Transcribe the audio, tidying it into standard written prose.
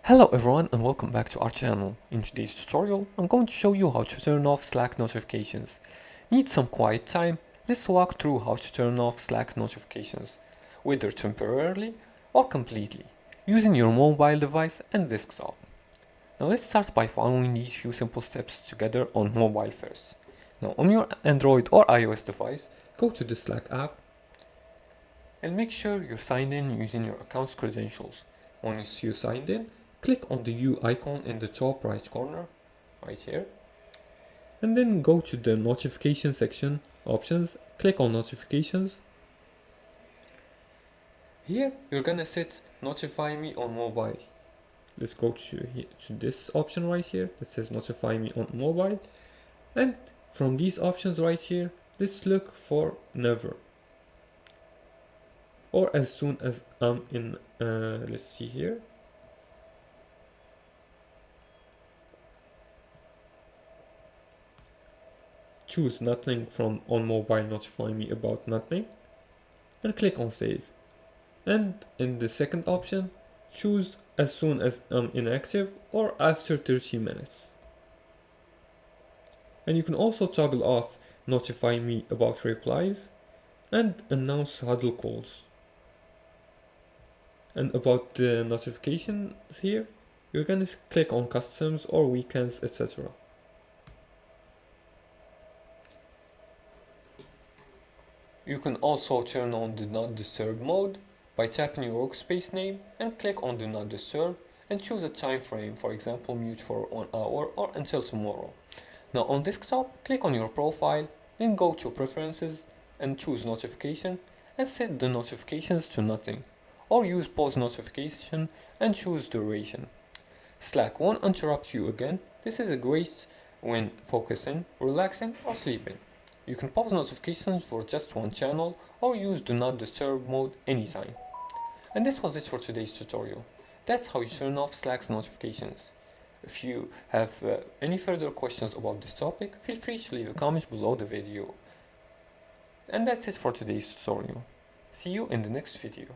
Hello everyone and welcome back to our channel. In today's tutorial, I'm going to show you how to turn off Slack notifications. Need some quiet time? Let's walk through how to turn off Slack notifications, whether temporarily or completely, using your mobile device and desktop. Now let's start by following these few simple steps together on mobile first. Now on your Android or iOS device, go to the Slack app and make sure you're signed in using your account's credentials. Once you signed in, click on the U icon in the top right corner, right here, and then go to the notification section, options, click on notifications. Here, you're gonna set notify me on mobile. Let's go to this option right here that says notify me on mobile. And from these options right here, let's look for never. Or as soon as I'm in, let's see here. Choose nothing from on mobile, notify me about nothing, and click on save. And in the second option, choose as soon as I'm inactive or after 30 minutes. And you can also toggle off notify me about replies and announce huddle calls. And about the notifications here, you're gonna click on customs or weekends, etc. You can also turn on Do Not Disturb mode by tapping your workspace name and click on Do Not Disturb and choose a time frame, for example mute for 1 hour or until tomorrow. Now on desktop, click on your profile, then go to Preferences and choose Notification and set the notifications to nothing, or use Pause Notification and choose Duration. Slack won't interrupt you again. This is great when focusing, relaxing or sleeping. You can pause notifications for just one channel or use Do Not Disturb mode anytime. And this was it for today's tutorial. That's how you turn off Slack's notifications. If you have any further questions about this topic, feel free to leave a comment below the video. And that's it for today's tutorial. See you in the next video.